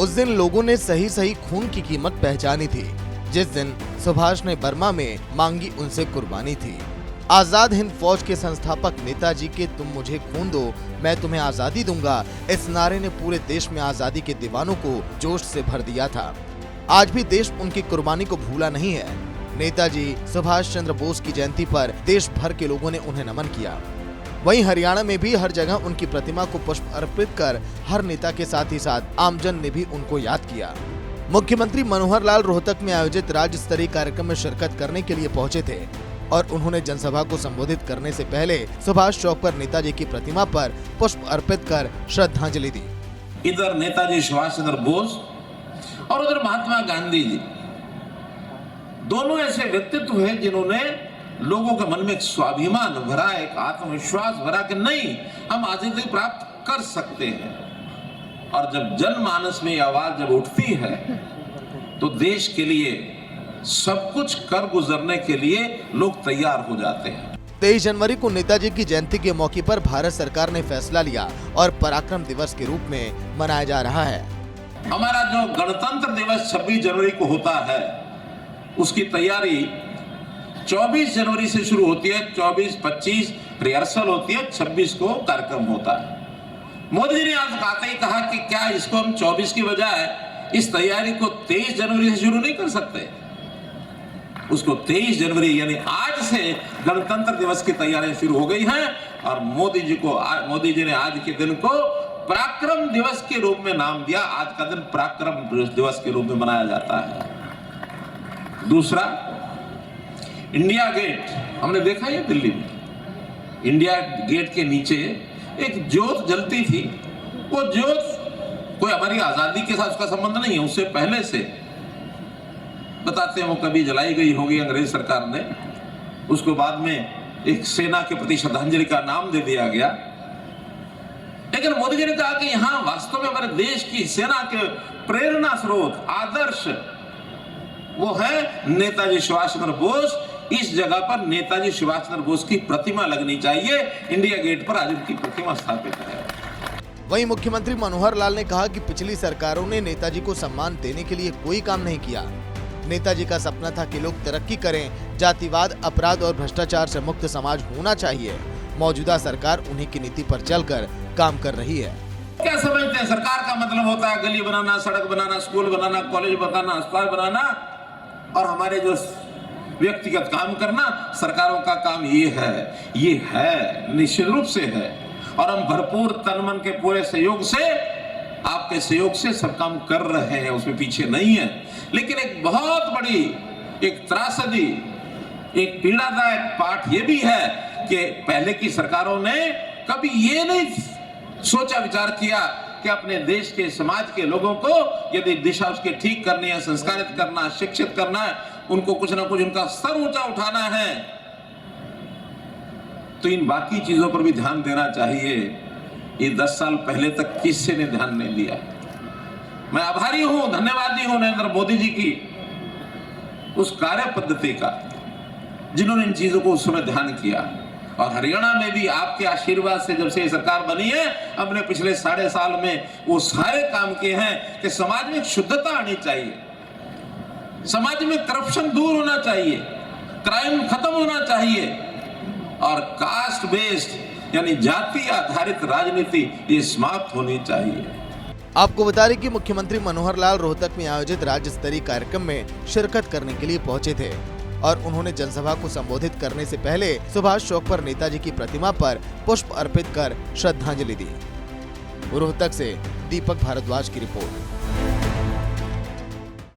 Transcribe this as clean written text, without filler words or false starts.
उस दिन लोगों ने सही सही खून की कीमत पहचानी थी, जिस दिन सुभाष ने बर्मा में मांगी उनसे कुर्बानी थी। आजाद हिंद फौज के संस्थापक नेताजी के तुम मुझे खून दो मैं तुम्हें आजादी दूंगा, इस नारे ने पूरे देश में आजादी के दीवानों को जोश से भर दिया था। आज भी देश उनकी कुर्बानी को भूला नहीं है। नेताजी सुभाष चंद्र बोस की जयंती पर देश भर के लोगों ने उन्हें नमन किया। वहीं हरियाणा में भी हर जगह उनकी प्रतिमा को पुष्प अर्पित कर हर नेता के साथ ही साथ आमजन ने भी उनको याद किया। मुख्यमंत्री मनोहर लाल रोहतक में आयोजित राज्य स्तरीय कार्यक्रम में शिरकत करने के लिए पहुंचे थे और उन्होंने जनसभा को संबोधित करने से पहले सुभाष चौक पर नेताजी की प्रतिमा पर पुष्प अर्पित कर श्रद्धांजलि दी। इधर नेताजी सुभाष चंद्र बोस और उधर महात्मा गांधी जी, दोनों ऐसे व्यक्तित्व हैं जिन्होंने लोगों के मन में एक स्वाभिमान भरा, एक आत्मविश्वास भरा कि नहीं, हम आजादी प्राप्त कर सकते हैं। और जब जनमानस में यह आवाज जब उठती है तो देश के लिए सब कुछ कर गुजरने के लिए लोग तैयार हो जाते हैं। 23 जनवरी को नेताजी की जयंती के मौके पर भारत सरकार ने फैसला लिया और पराक्रम दिवस के रूप में मनाया जा रहा है। हमारा जो गणतंत्र दिवस 26 जनवरी को होता है, उसकी तैयारी 24 जनवरी से शुरू होती है। 24-25 रिहर्सल होती है, 26 को कार्यक्रम होता है। मोदी जी ने आज आते ही कहा कि क्या इसको हम 24 की बजाय इस तैयारी को 23 जनवरी से शुरू नहीं कर सकते। उसको 23 जनवरी यानी आज से गणतंत्र दिवस की तैयारियां शुरू हो गई हैं और मोदी जी ने आज के दिन को पराक्रम दिवस के रूप में नाम दिया। आज का दिन पराक्रम दिवस के रूप में मनाया जाता है। दूसरा, इंडिया गेट हमने देखा है दिल्ली में। इंडिया गेट के नीचे एक ज्योत जलती थी। वो ज्योत कोई हमारी आजादी के साथ उसका संबंध नहीं है, उससे पहले से बताते हैं वो कभी जलाई गई होगी अंग्रेज सरकार ने, उसको बाद में एक सेना के प्रति श्रद्धांजलि का नाम दे दिया गया। लेकिन मोदी जी ने कहा कि यहां वास्तव में हमारे देश की सेना के प्रेरणा स्रोत, आदर्श वो है नेताजी सुभाष चंद्र बोस। इस जगह पर नेताजी सुभाष चंद्र बोस की प्रतिमा लगनी चाहिए। इंडिया गेट पर आज उनकी प्रतिमा स्थापित है। वहीं मुख्यमंत्री मनोहर लाल ने कहा कि पिछली सरकारों ने नेताजी को सम्मान देने के लिए कोई काम नहीं किया। नेताजी का सपना था कि लोग तरक्की करें, जातिवाद, अपराध और भ्रष्टाचार से मुक्त समाज होना चाहिए। मौजूदा सरकार उन्हीं की नीति पर चलकर काम कर रही है। क्या समझते हैं सरकार का मतलब होता है गली बनाना, सड़क बनाना, स्कूल बनाना, कॉलेज बनाना, अस्पताल बनाना, और हमारे जो व्यक्तिगत काम करना। सरकारों का काम ये है निश्चित रूप से है, और हम भरपूर तन मन के पूरे सहयोग से, आपके सहयोग से सब काम कर रहे हैं, उसमें पीछे नहीं है। लेकिन एक बहुत बड़ी एक त्रासदी, एक पीड़ादायक पाठ ये भी है कि पहले की सरकारों ने कभी ये नहीं सोचा विचार किया कि अपने देश के समाज के लोगों को यदि दिशा उसके ठीक करनी है, संस्कारित करना, शिक्षित करना है, उनको कुछ ना कुछ उनका स्तर ऊंचा उठाना है, तो इन बाकी चीजों पर भी ध्यान देना चाहिए। ये 10 साल पहले तक किसी ने ध्यान नहीं दिया। मैं आभारी हूं, धन्यवादी हूं नरेंद्र मोदी जी की उस कार्य पद्धति का जिन्होंने इन चीजों को उस समय ध्यान किया। और हरियाणा में भी आपके आशीर्वाद से जब से ये सरकार बनी है, हमने पिछले 3.5 साल में वो सारे काम किए हैं कि समाज में शुद्धता आनी चाहिए, समाज में करप्शन दूर होना चाहिए, क्राइम खत्म होना चाहिए, और कास्ट बेस्ड यानी जाति आधारित राजनीति ये समाप्त होनी चाहिए। आपको बता दें कि मुख्यमंत्री मनोहर लाल रोहतक में आयोजित राज्य स्तरीय कार्यक्रम में शिरकत करने के लिए पहुंचे थे और उन्होंने जनसभा को संबोधित करने से पहले सुभाष चौक पर नेताजी की प्रतिमा पर पुष्प अर्पित कर श्रद्धांजलि दी। रोहतक से दीपक भारद्वाज की रिपोर्ट।